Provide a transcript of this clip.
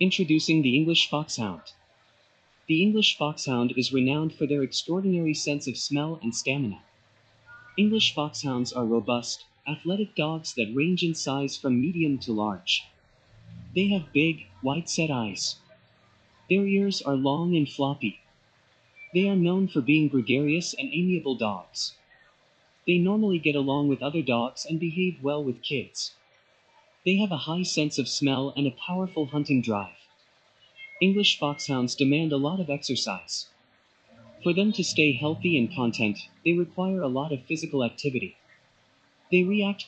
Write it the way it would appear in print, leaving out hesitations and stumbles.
Introducing the English Foxhound. The English Foxhound is renowned for their extraordinary sense of smell and stamina. English Foxhounds are robust, athletic dogs that range in size from medium to large. They have big, wide-set eyes. Their ears are long and floppy. They are known for being gregarious and amiable dogs. They normally get along with other dogs and behave well with kids. They have a high sense of smell and a powerful hunting drive. English Foxhounds demand a lot of exercise. For them to stay healthy and content, they require a lot of physical activity. They react